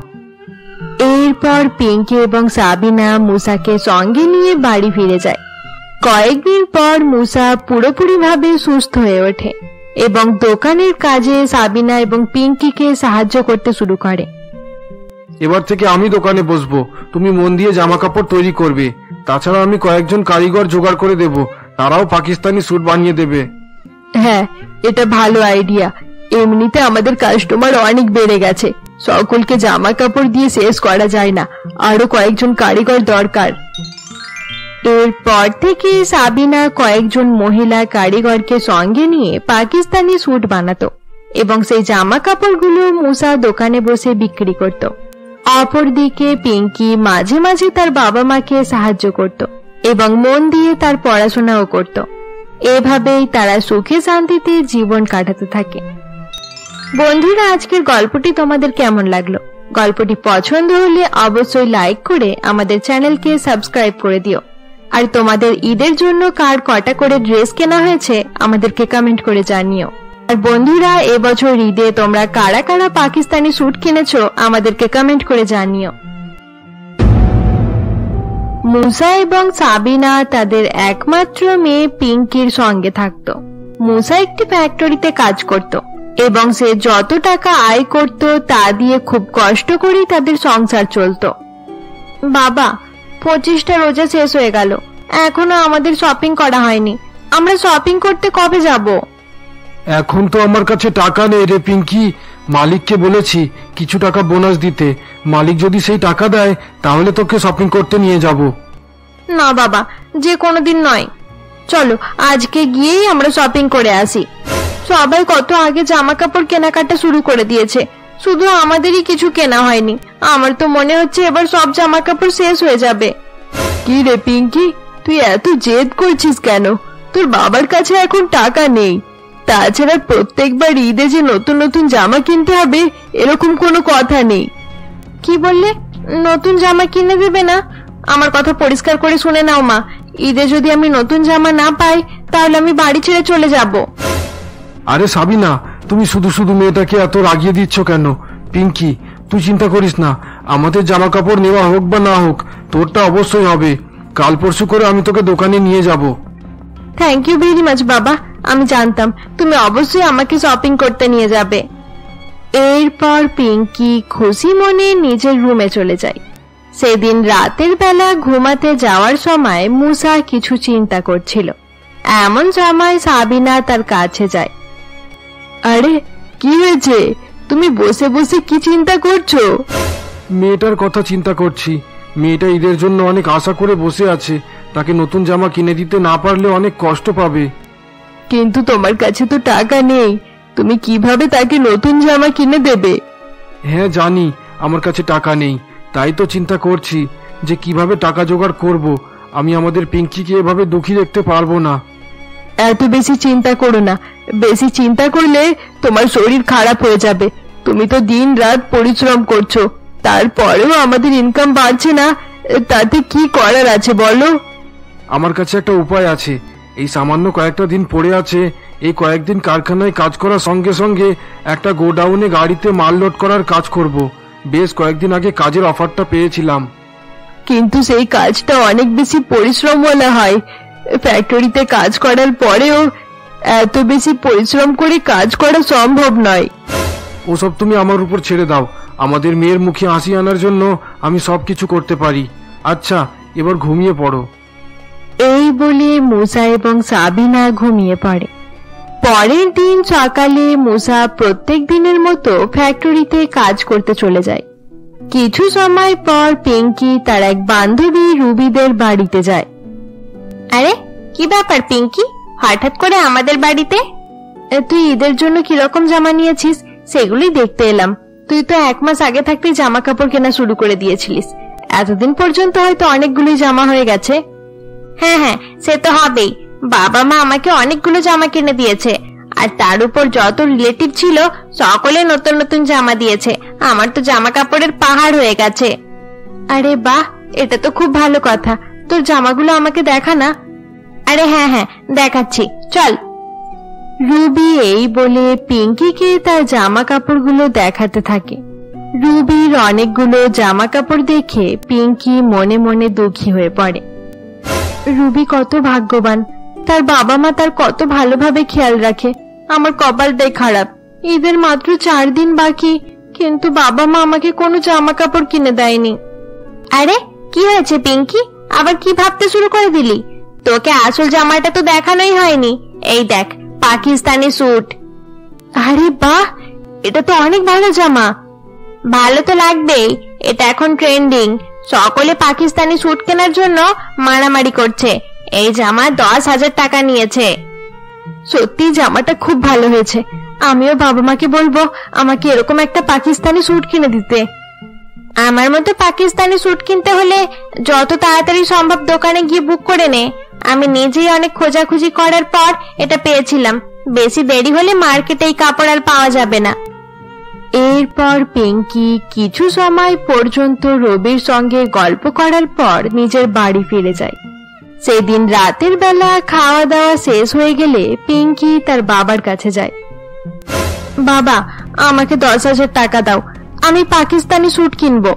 এরপর পিঙ্কি এবং সাবিনা মুসাকে সঙ্গে নিয়ে বাড়ি ফিরে যায়। কয়েকদিন পর মুসা পুরোপুরি ভাবে সুস্থ হয়ে ওঠে এবং দোকানের কাজে সাবিনা এবং পিঙ্কিকে সাহায্য করতে শুরু করে। এবার থেকে আমি দোকানে বসবো, তুমি মন দিয়ে জামা কাপড় তৈরি করবে। তাছাড়া আমি কয়েকজন কারিগর জোগাড় করে দেব, তারাও পাকিস্তানি স্যুট বানিয়ে দেবে। হ্যাঁ, এটা ভালো আইডিয়া। এমনিতে আমাদের কাস্টমার অনেক বেড়ে গেছে, সকলকে জামা কাপড় দিয়ে শেষ করা যায় না, আরো কয়েকজন কারিগর দরকার। এরপর থেকে সাবিনা কয়েকজন মহিলা কারিগরকে সঙ্গে নিয়ে পাকিস্তানি স্যুট বানাতো এবং সেই জামা কাপড়গুলো মুসা দোকানে বসে বিক্রি করত। অপরদিকে পিঙ্কি মাঝে মাঝে তার বাবা মাকে সাহায্য করত এবং মন দিয়ে তার পড়াশোনাও করত। এভাবেই তারা সুখে শান্তিতে জীবন কাটাতে থাকে। বন্ধুরা, আজকের গল্পটি তোমাদের কেমন লাগলো? গল্পটি পছন্দ হলে অবশ্যই লাইক করে আমাদের চ্যানেলকে সাবস্ক্রাইব করে দিও। আর তোমাদের ঈদের জন্য কার কটা করে ড্রেস কেনা হয়েছে আমাদেরকে কমেন্ট করে জানিও। আর বন্ধুরা, এবছর ঈদে তোমরা কারা কারা পাকিস্তানি স্যুট কিনেছো আমাদেরকে কমেন্ট করে জানিও। মুসা এবং সাবিনা তাদের একমাত্র মেয়ে পিঙ্কির সঙ্গে থাকতো। মুসা একটি ফ্যাক্টরিতে কাজ করত এবং সে যত টাকা আয় করত তা দিয়ে খুব কষ্ট করেই তাদের সংসার চলতো। বাবা, 25টা রোজা শেষ হয়ে গেল, এখনো আমাদের শপিং করা হয়নি। আমরা শপিং করতে কবে যাব? এখন তো আমার কাছে টাকা নেই রে পিঙ্কি। মালিককে বলেছি কিছু টাকা বোনাস দিতে। মালিক যদি সেই টাকা দেয় তাহলে তোকে শপিং করতে নিয়ে যাব। না বাবা, যে কোনো দিন নয়, চলো আজকে গিয়েই আমরা শপিং করে আসি। সবাই কত আগে জামা কাপড় কেনাকাটা শুরু করে দিয়েছে, শুধু আমাদেরই কিছু কেনা হয়নি। আমার তো মনে হচ্ছে এবার সব জামা কাপড় শেষ হয়ে যাবে। কি রে পিঙ্কি, তুই এত জেদ করছিস কেন? তোর বাবার কাছে এখন টাকা নেই। তাছাড়া প্রত্যেকবার ঈদে যে নতুন নতুন জামা কিনতে হবে এরকম কোনো কথা নেই। কি বললে? নতুন জামা কিনে দেবে না? আমার কথা পরিষ্কার করে শুনে নাও মা, ঈদে যদি আমি নতুন জামা না পাই তাহলে আমি বাড়ি ছেড়ে চলে যাব। আরে সাবিনা, তুমি শুধু শুধু মেয়েটাকে এত রাগিয়ে দিচ্ছ কেন? পিঙ্কি, তুই চিন্তা করিস না, আমাদের জামা কাপড় নেওয়া হোক বা না হোক তোরটা অবশ্যই হবে। কাল পরশু করে আমি তোকে দোকানে নিয়ে যাব। থ্যাংক ইউ ভেরি মাচ বাবা, আমি জানতাম তুমি অবশ্যই আমাকে শপিং করতে নিয়ে যাবে। এরপর পিঙ্কি খুশি মনে নিজের রুমে চলে যায়। সেদিন রাতের বেলা ঘুমাতে যাওয়ার সময় মুসা কিছু চিন্তা করছিল। এমন সময় সাবিনা তার কাছে যায়। আরে কি হয়েছে, তুমি বসে বসে কি চিন্তা করছো? মেয়েটার কথা চিন্তা করছি। মেয়েটা ঈদের জন্য অনেক আশা করে বসে আছে, তাকে নতুন জামা কিনে দিতে না পারলে অনেক কষ্ট পাবে। কিন্তু তোমার কাছে তো টাকা নেই, তুমি কিভাবে তাকে নতুন জামা কিনে দেবে? হ্যাঁ জানি আমার কাছে টাকা নেই, তাই তো চিন্তা করছি যে কিভাবে টাকা জোগাড় করব। আমি আমাদের পিঙ্কিকে এভাবে দুঃখী দেখতে পারবো না। এত বেশি চিন্তা করো না, বেশি চিন্তা করলে তোমার শরীর খারাপ হয়ে যাবে। তুমি তো দিন রাত পরিশ্রম করছো, তারপরেও আমাদের ইনকাম বাড়ছে না, তাতে কি করার আছে বলো? আমার কাছে একটা উপায় আছে। এই সামান্য কয়েকটা দিন পড়ে আছে, এই কয়েকদিন কারখানায় কাজ করার সঙ্গে সঙ্গে একটা গোডাউনে গাড়িতে মাল লোড করার কাজ করব। বেশ কয়েকদিন আগে কাজের অফারটা পেয়েছিলাম। কিন্তু সেই কাজটা অনেক বেশি পরিশ্রমওয়ালা হয়। ফ্যাক্টরিতে কাজ করার পরেও এত বেশি পরিশ্রম করে কাজ করা সম্ভব নয়। ওসব তুমি আমার উপর ছেড়ে দাও। আমাদের মেয়ের মুখে হাসি আনার জন্য আমি সবকিছু করতে পারি। আচ্ছা এবার ঘুমিয়ে পড়ো। এই বলে মুসা এবং সাবিনা ঘুমিয়ে পড়ে। পরের দিন সকালে মুসা প্রত্যেক দিনের মতো ফ্যাক্টরিতে কাজ করতে চলে যায়। কিছু সময় পর পিঙ্কি তার এক বান্ধবী রুবিদের বাড়িতে যায়। আরে কি ব্যাপার পিঙ্কি, হঠাৎ করে আমাদের বাড়িতে? তুই ঈদের জন্য কিরকম জামা নিয়েছিস সেগুলোই দেখতে এলাম। তুই তো 1 মাস আগে থাকতেই জামা কাপড় কেনা শুরু করে দিয়েছিলিস, এতদিন পর্যন্ত হয়তো অনেকগুলোই জামা হয়ে গেছে। হ্যাঁ হ্যাঁ, সে তো হবেই। বাবা মা আমাকে অনেকগুলো জামা কিনে দিয়েছে, আর তার উপর যত রিলেটিভ ছিল সকলে নতুন নতুন জামা দিয়েছে। আমার তো জামা কাপড়ের পাহাড় হয়ে গেছে। আরে বাহ, এটা তো খুব ভালো কথা। তোর জামাগুলো আমাকে দেখা না। আরে হ্যাঁ হ্যাঁ দেখাচ্ছি, চল। রুবি এই বলে পিঙ্কিকে তার জামা কাপড়গুলো দেখাতে থাকে। রুবির অনেকগুলো জামা কাপড় দেখে পিঙ্কি মনে মনে দুঃখী হয়ে পড়ে। রুবি কত ভাগ্যবান, তার বাবা মা তার কত ভালোভাবে খেয়াল রাখে। আমার কপালটাই খারাপ, ঈদের মাত্র 4 দিন বাকি, কিন্তু বাবা মা আমাকে কোনো জামা কাপড় কিনে দেয়নি। আরে কি হয়েছে পিঙ্কি, আবার কি ভাবতে শুরু করে দিলি? তোকে আসল জামাটা তো দেখানোই হয়নি। এই দেখ, পাকিস্তানি স্যুট। আরে বাহ, এটা তো অনেক ভালো জামা। ভালো তো লাগবেই, এটা এখন ট্রেন্ডিং। সকলে পাকিস্তানি স্যুট কেনার জন্য মারামারি করছে। এই জামা 10,000 টাকা নিয়েছে। সত্যি জামাটা খুব ভালো হয়েছে। আমিও বাবা মাকে বলবো আমাকে এরকম একটা পাকিস্তানি স্যুট কিনে দিতে। আমার মতো পাকিস্তানি স্যুট কিনতে হলে যত তাড়াতাড়ি সম্ভব দোকানে গিয়ে বুক করে নে। আমি নিজেই অনেক খোঁজাখুঁজি করার পর এটা পেয়েছিলাম। বেশি দেরি হলে মার্কেটে এই কাপড় আর পাওয়া যাবে না। এরপর পিঙ্কি কিছু সময় পর্যন্ত রবির সঙ্গে গল্প করার পর নিজের বাড়ি ফিরে যায়। সেদিন রাতের বেলা খাওয়া দাওয়া শেষ হয়ে গেলে পিঙ্কি তার বাবার কাছে যায়। বাবা, আমাকে 10,000 টাকা দাও, আমি পাকিস্তানি স্যুট কিনবো।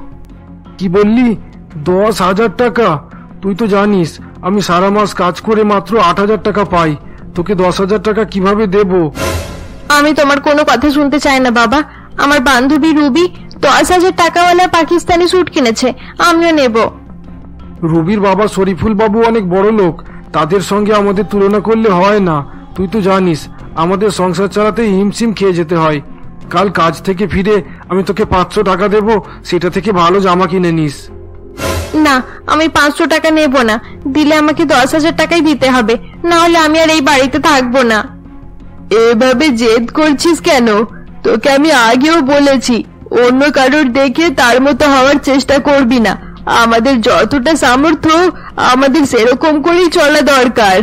কি বললি? 10,000 টাকা? তুই তো জানিস আমি সারা মাস কাজ করে মাত্র 8,000 টাকা পাই। তোকে 10,000 টাকা কিভাবে দেব? আমি তোমার কোনো কথা শুনতে চাই না বাবা। আমার বান্ধবী রুবি 10,000 টাকাওয়ালা পাকিস্তানি স্যুট কিনেছে, আমিও নেব। রুবির বাবা শরীফুল বাবু অনেক বড় লোক, তাদের সঙ্গে আমাদের তুলনা করলে হয় না। তুই তো জানিস আমাদের সংসার চালাতে হিমশিম খেয়ে যেতে হয়। কাল কাজ থেকে ফিরে আমি তোকে 500 টাকা দেব, সেটা থেকে ভালো জামা কিনে নিস। না, আমি 500 টাকা নেব না। দিলে আমাকে 10,000 টাকাই দিতে হবে, না হলে আমি আর এই বাড়িতে থাকবো না। এভাবে জেদ করছিস কেন? তোকে আমি আগেও বলেছি অন্য কারোর দেখে তার মতো হওয়ার চেষ্টা করবি না। আমাদের যতটা সামর্থ্য আমাদের সেরকম করেই চলা দরকার।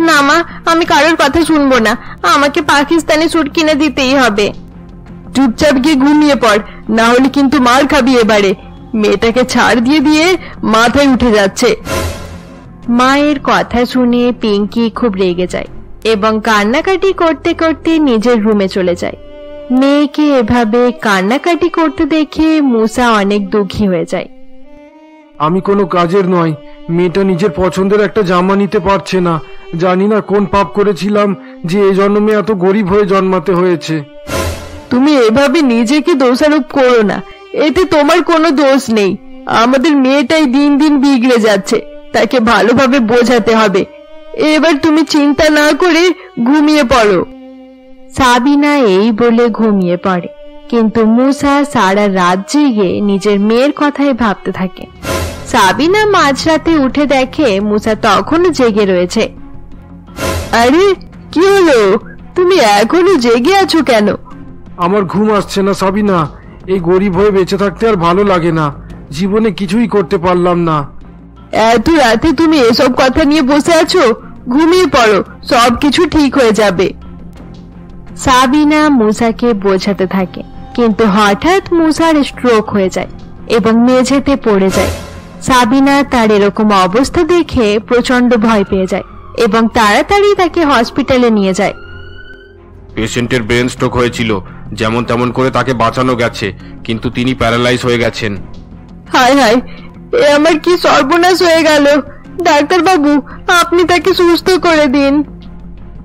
না মা, আমি কারোর কথা শুনবো না। আমাকে পাকিস্তানি স্যুট কিনে দিতেই হবে। চুপচাপ গিয়ে ঘুমিয়ে পড়, না হলে কিন্তু মার খাবি এবারে। মেয়েটাকে ছাড় দিয়ে দিয়ে মাথায় উঠে যাচ্ছে। মায়ের কথা শুনে পিঙ্কি খুব রেগে যায় এবং কান্নাকাটি করতে করতে নিজের রুমে চলে যায়। মেয়েকে এভাবে কান্নাকাটি করতে দেখে মুসা অনেক দুঃখী হয়ে যায়। আমি কোনো কাজের নয়, মেয়েটা নিজের পছন্দের একটা জামা নিতে পারছে না। জানি না কোন পাপ করেছিলাম যে এই জন্মে এত গরিব হয়ে জন্মাতে হয়েছে। তুমি এভাবে নিজেকে দোষারোপ করো না, এতে তোমার কোনো দোষ নেই। আমাদের মেয়েটাই দিন দিন বিগড়ে যাচ্ছে, তাকে ভালোভাবে বোঝাতে হবে। এবার তুমি চিন্তা না করে ঘুমিয়ে পড়ো। সাবিনা এই বলে ঘুমিয়ে পড়ে, কিন্তু মুসা সারা রাত জেগে নিজের মেয়ের কথাই ভাবতে থাকে। সাবিনা মাঝরাতে উঠে দেখে মুসা তখনও জেগে রয়েছে। আরে কি হলো, তুমি এখনো জেগে আছো কেন? আমার ঘুম আসছে না সাবিনা, এই গরিব হয়ে বেঁচে থাকতে আর ভালো লাগে না। জীবনে কিছুই করতে পারলাম না। এত রাতে তুমি এসব কথা নিয়ে বসে আছো? ঘুমিয়ে পড়ো, সবকিছু ঠিক হয়ে যাবে। সাবিনা মুসাকে বোঝাতে থাকে, কিন্তু হঠাৎ মুসার স্ট্রোক হয়ে যায় এবং মেঝেতে পড়ে যায়। সাবিনা তার এরকম অবস্থা দেখে প্রচন্ড ভয় পেয়ে যায় এবং তাড়াতাড়ি তাকে হসপিটালে নিয়ে যায়। পেশেন্টের ব্রেন স্ট্রোক হয়েছিল, যেমন তেমন করে তাকে বাঁচানো গেছে, কিন্তু তিনি প্যারালাইজ হয়ে গেছেন। হায় হায়, এ আমার কি সর্বনাশ হয়ে গেল! ডাক্তার বাবু, আপনি তাকে সুস্থ করে দিন।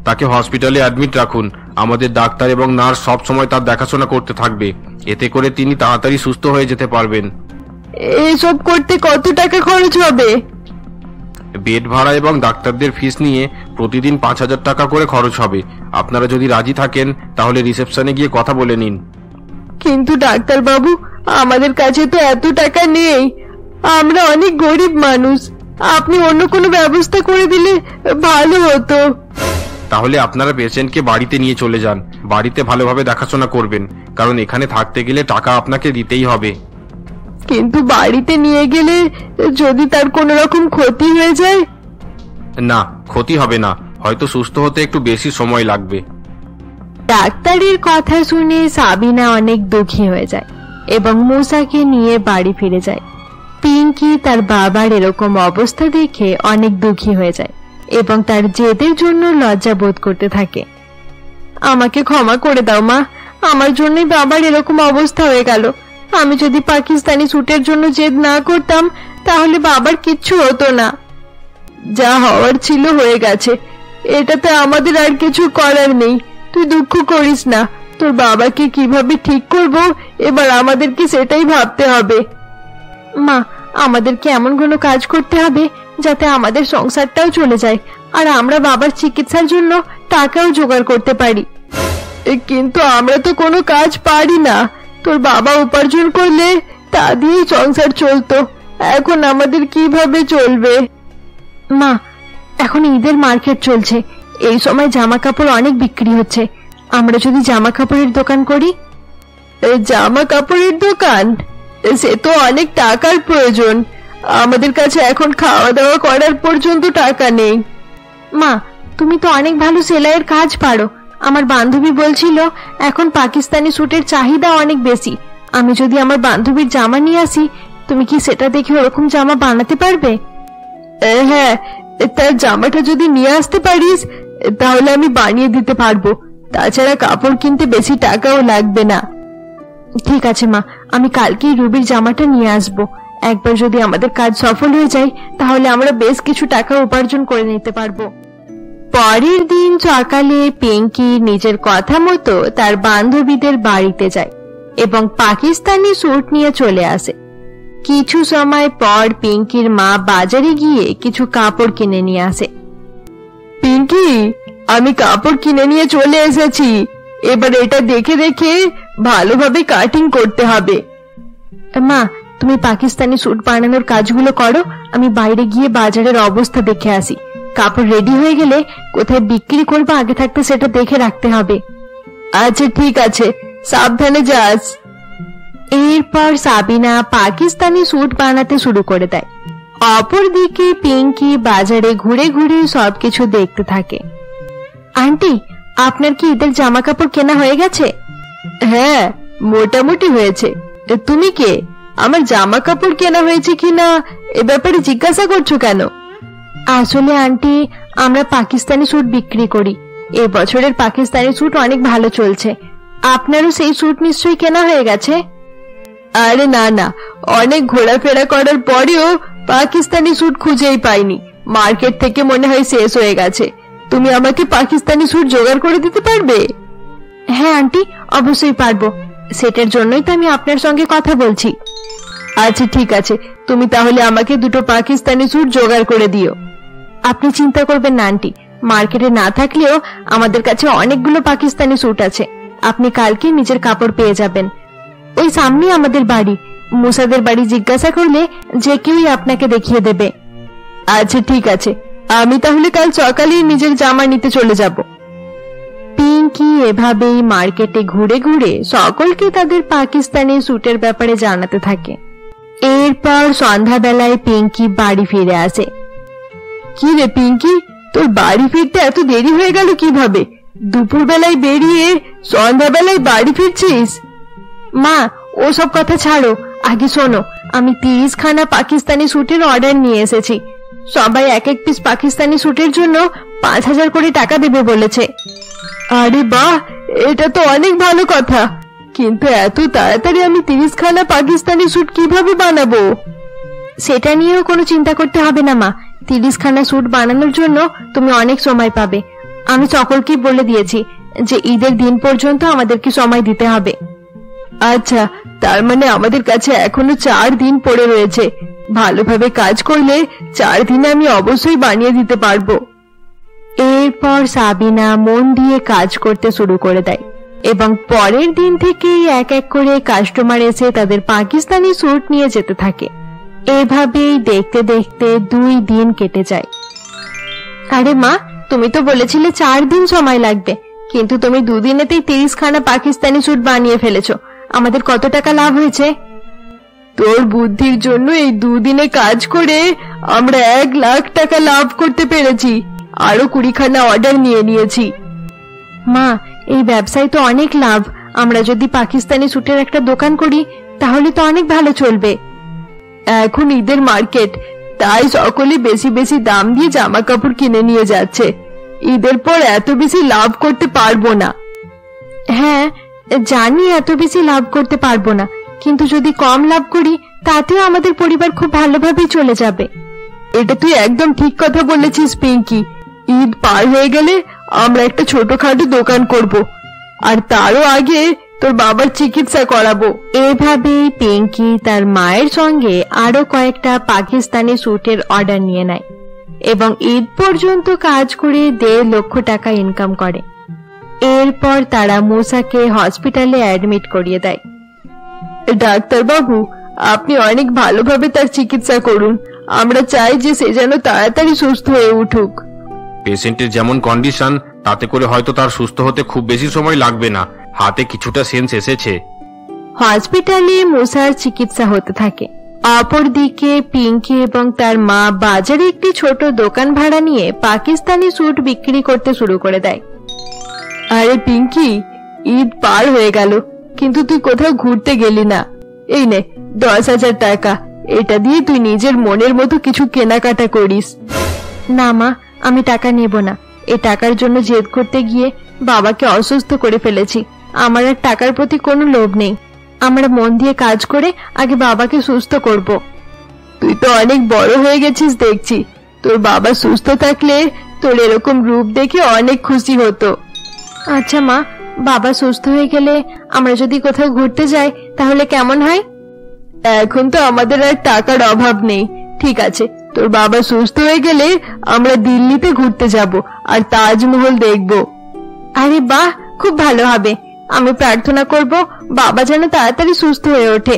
তাকে হসপিটালে অ্যাডমিট রাখুন। আমাদের ডাক্তার এবং নার্স সব সময় তার দেখাশোনা করতে থাকবে, এতে করে তিনি তাড়াতাড়ি সুস্থ হয়ে যেতে পারবেন। এসব করতে কত টাকা খরচ হবে? বেড ভাড়া এবং ডাক্তারদের ফিস নিয়ে প্রতিদিন 5,000 টাকা করে খরচ হবে। আপনারা যদি রাজি থাকেন তাহলে রিসেপশনে গিয়ে কথা বলে নিন। কিন্তু ডাক্তার বাবু, আমাদের কাছে তো এত টাকা নেই, আমরা অনেক গরিব মানুষ। আপনি অন্য কোনো ব্যবস্থা করে দিলে ভালো হতো। তাহলে আপনারা পেশেন্টকে বাড়িতে নিয়ে চলে যান, বাড়িতে ভালোভাবে দেখাশোনা করবেন, কারণ এখানে থাকতে গেলে টাকা আপনাকে দিতেই হবে। কিন্তু বাড়িতে নিয়ে গেলে যদি তার কোনো রকম ক্ষতি হয়ে যায়? না, ক্ষতি হবে না, হয়তো সুস্থ হতে একটু বেশি সময় লাগবে। ডাক্তারের কথা শুনে সাবিনা অনেক দুঃখী হয়ে যায় এবং মুসাকে নিয়ে বাড়ি ফিরে যায়। পিঙ্কি তার বাবার এরকম অবস্থা দেখে অনেক দুঃখী হয়ে যায় এবং তার জেদের জন্য লজ্জা বোধ করতে থাকে। আমাকে ক্ষমা করে দাও মা, আমার জন্যই বাবার এরকম অবস্থা হয়ে গেল। আমি যদি পাকিস্তানি স্যুটের জন্য জেদ না করতাম তাহলে বাবার কিচ্ছু হতো না। যা হওয়ার ছিল হয়ে গেছে, এটাতে আমাদের আর কিছু করার নেই। তুই দুঃখ করিস না, তোর বাবাকে কিভাবে ঠিক করব এবার আমাদেরকে সেটাই ভাবতে হবে। মা, আমাদেরকে এমন কোনো কাজ করতে হবে যাতে আমাদের সংসারটাও চলে যায় আর আমরা বাবার চিকিৎসার জন্য টাকাও জোগাড় করতে পারি। কিন্তু আমরা তো কোনো কাজ পারি না। তোর বাবা উপার্জন করলে তা দিয়েই সংসার চলতো, এখন আমাদের কিভাবে চলবে? মা, এখন ঈদের মার্কেট চলছে, এই সময় জামা কাপড় অনেক বিক্রি হচ্ছে। আমরা যদি জামা কাপড়ের দোকান করি? জামা কাপড়ের দোকান? সে তো অনেক টাকার প্রয়োজন। আমাদের কাছে এখন খাওয়া দাওয়া করার পর্যন্ত টাকা নেই। মা, তুমি তো অনেক ভালো সেলাইয়ের কাজ পারো। আমার বান্ধবী বলছিল এখন পাকিস্তানি স্যুটের চাহিদা অনেক বেশি। আমি যদি আমার বান্ধবীর জামা নিয়ে আসি, তুমি কি সেটা দেখে ওরকম জামা বানাতে পারবে? হ্যাঁ, তার জামাটা যদি নিয়ে আসতে পারিস তাহলে আমি বানিয়ে দিতে পারবো। তাছাড়া কাপড় কিনতে বেশি টাকাও লাগবে না। ঠিক আছে মা, আমি কালকেই রুবির জামাটা নিয়ে আসবো। একবার যদি আমাদের কাজ সফল হয়ে যায় তাহলে আমরা বেশ কিছু টাকা উপার্জন করে নিতে পারবো। পরের দিন সকালে পিঙ্কি নিজের কথা মতো তার বান্ধবীদের বাড়িতে যায় এবং পাকিস্তানি স্যুট নিয়ে চলে আসে। কিছু সময় পর পিঙ্কির মা বাজারে গিয়ে কিছু কাপড় কিনে নিয়ে আসে। পিঙ্কি, আমি কাপড় কিনে নিয়ে চলে এসেছি। এবার এটা দেখে দেখে ভালোভাবে কাটিং করতে হবে। মা, তুমি পাকিস্তানি স্যুট বানানোর কাজগুলো করো, আমি বাইরে গিয়ে বাজারের অবস্থা দেখে আসি। কাপড় রেডি হয়ে গেলে কোথায় বিক্রি করবো আগে থাকতে সেটা দেখে রাখতে হবে। আচ্ছা ঠিক আছে, সাবধানে যাস। এরপর সাবিনা পাকিস্তানি স্যুট বানাতে শুরু করে দেয়। অপরদিকে পিঙ্কি বাজারে ঘুরে ঘুরে সবকিছু দেখতে থাকে। আন্টি, আপনার কি ঈদের জামা কাপড় কেনা হয়ে গেছে? হ্যাঁ, মোটামুটি হয়েছে। তুমি কে? আমার জামা কাপড় কেনা হয়েছে কিনা এ ব্যাপারে জিজ্ঞাসা করছো কেন? আসলে আন্টি, আমরা পাকিস্তানি স্যুট বিক্রি করি। এবছরের পাকিস্তানি স্যুট অনেক ভালো চলছে। আপনারও সেই স্যুট নিশ্চয়ই কেনা হয়ে গেছে? আরে না না, অনেক ঘোরাফেরা করার পরেও পাকিস্তানি স্যুট খুঁজেই পাইনি। মার্কেট থেকে মনে হয় শেষ হয়ে গেছে। তুমি আমাকে পাকিস্তানি স্যুট জোগাড় করে দিতে পারবে? হ্যাঁ আন্টি, অবশ্যই পারবো। সেটার জন্যই তো আমি আপনার সঙ্গে কথা বলছি। আচ্ছা ঠিক আছে, তুমি তাহলে আমাকে দুটো পাকিস্তানি স্যুট জোগাড় করে দিও। আপনি চিন্তা করবেন না আন্টি, মার্কেটে না থাকলেও আমাদের কাছে অনেকগুলো পাকিস্তানি স্যুট আছে। আপনি কালকে নিজের কাপড় পেয়ে যাবেন। ওই সামনে আমাদের বাড়ি, মুসাদের বাড়ি জিজ্ঞাসা করলে যে কেউই আপনাকে দেখিয়ে দেবে। আচ্ছা ঠিক আছে, আমি তাহলে কাল সকালেই নিজের জামা নিতে চলে যাব। পিঙ্কি এভাবেই মার্কেটে ঘুরে ঘুরে সকলকে তাদের পাকিস্তানি স্যুটের ব্যাপারে জানাতে থাকে। এরপর সন্ধ্যাবেলায় পিঙ্কি বাড়ি ফিরে আসে। কি রে পিঙ্কি, তোর বাড়ি ফিরতে এত দেরি হয়ে গেল কিভাবে? দুপুর বেলায় বেরিয়ে সন্ধ্যাবেলায় বাড়ি ফিরছিস? মা, ওসব কথা ছাড়ো, আগে শোনো, আমি 30খানা পাকিস্তানি স্যুটের অর্ডার নিয়ে এসেছি। সবাই এক এক পিস পাকিস্তানি স্যুটের জন্য 5000 করে টাকা দেবে বলেছে। আরে বাহ, এটা তো অনেক ভালো কথা, কিন্তু এত তাড়াতাড়ি আমি 30খানা পাকিস্তানি স্যুট কিভাবে বানাবো? সেটা নিয়েও কোনো চিন্তা করতে হবে না মা, 30খানা স্যুট বানানোর জন্য তুমি অনেক সময় পাবে। আমি সকলকে বলে দিয়েছি যে ঈদের দিন পর্যন্ত আমাদেরকে সময় দিতে হবে। আচ্ছা, তার মানে আমাদের কাছে এখনো 4 দিন পড়ে রয়েছে। ভালোভাবে কাজ করলে 4 দিনে আমি অবশ্যই বানিয়ে দিতে পারবো। এরপর সাবিনা মন দিয়ে কাজ করতে শুরু করে দেয় এবং পরের দিন থেকেই এক এক করে কাস্টমার এসে তাদের পাকিস্তানি স্যুট নিয়ে যেতে থাকে। এভাবেই দেখতে দেখতে 2 দিন কেটে যায়। আরে মা, তুমি তো বলেছিলে 4 দিন সময় লাগবে, কিন্তু তুমি 2 দিনেতেই 30খানা পাকিস্তানি স্যুট বানিয়ে ফেলেছো। আমাদের কত টাকা লাভ হয়েছে? তোর বুদ্ধির জন্য এই 2 দিনে কাজ করে আমরা 1 লাখ টাকা লাভ করতে পেরেছি। আরো 20খানা অর্ডার নিয়েছি। মা, এই ব্যবসায় তো অনেক লাভ। আমরা যদি পাকিস্তানি স্যুটের একটা দোকান করি তাহলে তো অনেক ভালো চলবে। এখন ঈদের মার্কেট, তাই সকলে বেশি বেশি দাম দিয়ে জামা কাপড় কিনে নিয়ে যাচ্ছে। ঈদের পর এত বেশি লাভ করতে পারবো না। হ্যাঁ জানি, এত বেশি লাভ করতে পারবো না, কিন্তু যদি কম লাভ করি তাতেও আমাদের পরিবার খুব ভালোভাবেই চলে যাবে। এটা তুই একদম ঠিক কথা বলেছিস পিঙ্কি। ঈদ পার হয়ে গেলে আমরা একটা ছোটখাটো দোকান করব, আর তারও আগে তোর বাবার চিকিৎসা করাবো। এভাবেই পিঙ্কি তার মায়ের সঙ্গে আরো কয়েকটা পাকিস্তানি স্যুটের অর্ডার নিয়ে নেয় এবং ঈদ পর্যন্ত কাজ করে 1.5 লক্ষ টাকা ইনকাম করে। এরপর তারা মুসাকে হসপিটালে অ্যাডমিট করিয়ে দেয়। ডাক্তার বাবু, আপনি অনেক ভালোভাবে তার চিকিৎসা করুন। আমরা চাই যে সে যেন তাড়াতাড়ি সুস্থ হয়ে উঠুক। পেশেন্টের যেমন কন্ডিশন, তাতে করে হয়তো তার সুস্থ হতে খুব বেশি সময় লাগবে না। হাতে কিছুটা সেন্স এসেছে। হসপিটালে মুসার চিকিৎসা হতে থাকে। অপরদিকে পিঙ্কি এবং তার মা বাজারে একটি ছোট দোকান ভাড়া নিয়ে পাকিস্তানি স্যুট বিক্রি করতে শুরু করে দেয়। আরে পিঙ্কি, ঈদ পার হয়ে গেল, কিন্তু তুই কোথাও ঘুরতে গেলি না। এই নে 10,000 টাকা, এটা দিয়ে তুই নিজের মনের মতো কিছু কেনাকাটা করিস। না মা, আমি টাকা নেব না। এই টাকার জন্য জেদ করতে গিয়ে বাবাকে অসুস্থ করে ফেলেছি। আমার আর টাকার প্রতি কোনো লোভ নেই। আমরা মন দিয়ে কাজ করে আগে বাবাকে সুস্থ করব। তুই তো অনেক বড় হয়ে গেছিস দেখছি। তোর বাবা সুস্থ থাকলে তোর এরকম রূপ দেখে অনেক খুশি হতো। আচ্ছা মা, বাবা সুস্থ হয়ে গেলে আমরা যদি কোথাও ঘুরতে যাই তাহলে কেমন হয়? এখন তো আমাদের আর টাকার অভাব নেই। ঠিক আছে, তোর বাবা সুস্থ হয়ে গেলে আমরা দিল্লিতে ঘুরতে যাব আর তাজমহল দেখব। আরে বাহ, খুব ভালো হবে। আমি প্রার্থনা করব বাবা যেন তাড়াতাড়ি সুস্থ হয়ে ওঠে।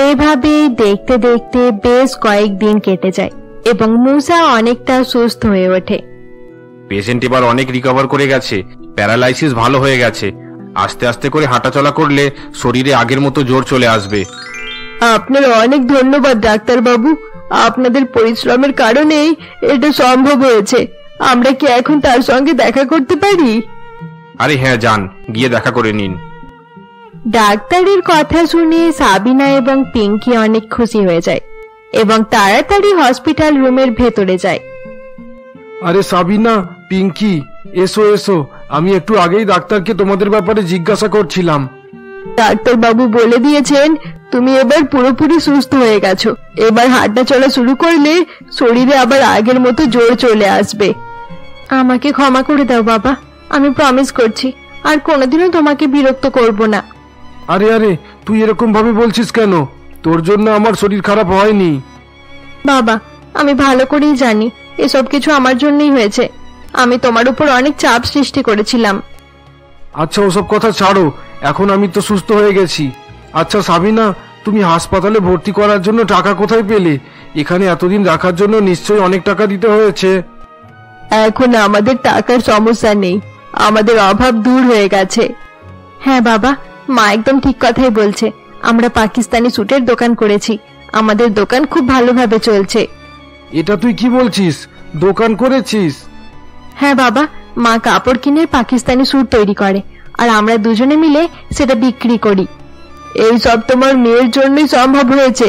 এইভাবে দেখতে দেখতে বেশ কয়েকদিন কেটে যায় এবং মুসা অনেকটা সুস্থ হয়ে ওঠে। পেশেন্ট এবার অনেক রিকভার করে গেছে। প্যারালাইসিস ভালো হয়ে গেছে। আস্তে আস্তে করে হাঁটাচলা করলে শরীরে আগের মতো জোর চলে আসবে। আপনার অনেক ধন্যবাদ ডাক্তার বাবু। আপনাদের পরিশ্রমের কারণেই এটা সম্ভব হয়েছে। আমরা কি এখন তার সঙ্গে দেখা করতে পারি? আরে হ্যাঁ, যান, গিয়ে দেখা করে নিন। ডাক্তারের কথা শুনে সাবিনা এবং পিঙ্কি অনেক খুশি হয়ে যায় এবং তাড়াতাড়ি হসপিটাল রুমের ভেতরে যায়। আরে সাবিনা, পিঙ্কি, এসো এসো, আমি একটু আগেই ডাক্তারকে তোমাদের ব্যাপারে জিজ্ঞাসা করছিলাম। ডাক্তার বাবু বলে দিয়েছেন তুমি এবার পুরোপুরি সুস্থ হয়ে গেছো। এবার হাঁটা চলা শুরু করলে শরীরে আবার আগের মতো জোর চলে আসবে। আমাকে ক্ষমা করে দাও বাবা, আমি প্রমিস করছি আর কোনোদিনও তোমাকে বিরক্ত করব না। আরে আরে, তুই এরকম ভাবে বলছিস কেন? তোর জন্য আমার শরীর খারাপ হয়নি। বাবা, আমি ভালো করেই জানি এসব কিছু আমার জন্যই হয়েছে। আমি তোমার উপর অনেক চাপ সৃষ্টি করেছিলাম। আচ্ছা, ওসব কথা ছাড়ো, এখন আমি তো সুস্থ হয়ে গেছি। আচ্ছা সাবিনা, তুমি হাসপাতালে ভর্তি করার জন্য টাকা কোথায় পেলে? এখানে এতদিন রাখার জন্য নিশ্চয়ই অনেক টাকা দিতে হয়েছে। এখন আমাদের টাকার সমস্যা নেই, আমাদের অভাব দূর হয়ে গেছে। হ্যাঁ বাবা, মা একদম ঠিক কথাই বলছে। আমরা পাকিস্তানি স্যুটের দোকান করেছি, আমাদের দোকান খুব ভালোভাবে চলছে। এটা তুই কি বলছিস? দোকান করেছিস? হ্যাঁ বাবা, মা কাপড় কিনে পাকিস্তানি স্যুট তৈরি করে আর আমরা দুজনে মিলে সেটা বিক্রি করি। এই সব তোমার মেয়ের জন্যই সম্ভব হয়েছে।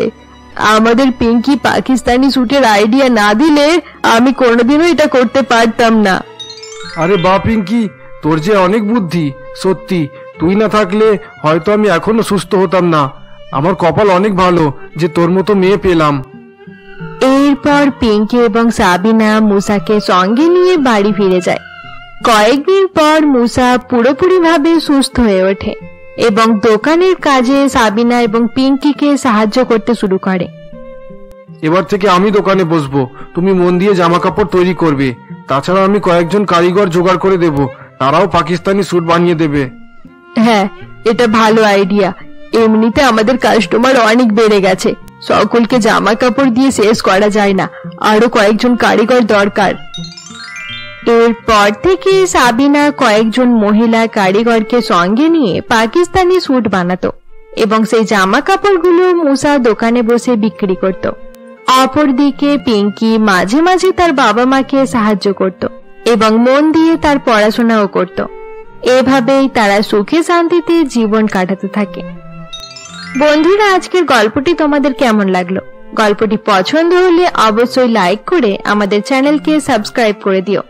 আমাদের পিঙ্কি পাকিস্তানি স্যুটের আইডিয়া না দিলে আমি কোনোদিনও এটা করতে পারতাম না। আরে বা পিঙ্কি, তোর যে অনেক বুদ্ধি। সত্যি, তুই না থাকলে হয়তো আমি এখনো সুস্থ হতাম না। আমার কপাল অনেক ভালো যে তোর মতো মেয়ে পেলাম। এরপর পিঙ্কি এবং সাবিনা মুসাকে সঙ্গে নিয়ে বাড়ি ফিরে যায়। কয়েকদিন পর মুসা পুরোপুরি ভাবে সুস্থ হয়ে ওঠে এবং দোকানের কাজে সাবিনা এবং পিঙ্কিকে সাহায্য করতে শুরু করে। এবার থেকে আমি দোকানে বসবো, তুমি মন দিয়ে জামা কাপড় তৈরি করবে। তাছাড়া আমি কয়েকজন কারিগর জোগাড় করে দেব, তারাও পাকিস্তানি স্যুট বানিয়ে দেবে। হ্যাঁ, এটা ভালো আইডিয়া। এমনিতে আমাদের কাস্টমার অনেক বেড়ে গেছে, সকলকে জামা কাপড় দিয়ে শেষ করা যায় না, আরো কয়েকজন কারিগর দরকার। এরপর থেকে সাবিনা কয়েকজন মহিলা কারিগরকে সঙ্গে নিয়ে পাকিস্তানি স্যুট বানাতো এবং সেই জামা কাপড়গুলো মুসা দোকানে বসে বিক্রি করত। অপরদিকে পিঙ্কি মাঝে মাঝে তার বাবা মাকে সাহায্য করত এবং মন দিয়ে তার পড়াশোনাও করত। এভাবেই তারা সুখে শান্তিতে জীবন কাটাতে থাকে। বন্ধুরা, আজকের গল্পটি তোমাদের কেমন লাগলো? গল্পটি পছন্দ হলে অবশ্যই লাইক করে আমাদের চ্যানেলকে সাবস্ক্রাইব করে দিও।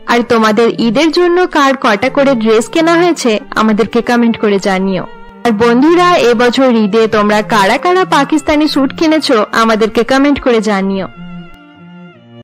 আর তোমাদের ঈদের জন্য কার কটা করে ড্রেস কেনা হয়েছে আমাদেরকে কমেন্ট করে জানিও। আর বন্ধুরা, এবছর ঈদে তোমরা কারা কারা পাকিস্তানি স্যুট কিনেছো আমাদেরকে কমেন্ট করে জানিও।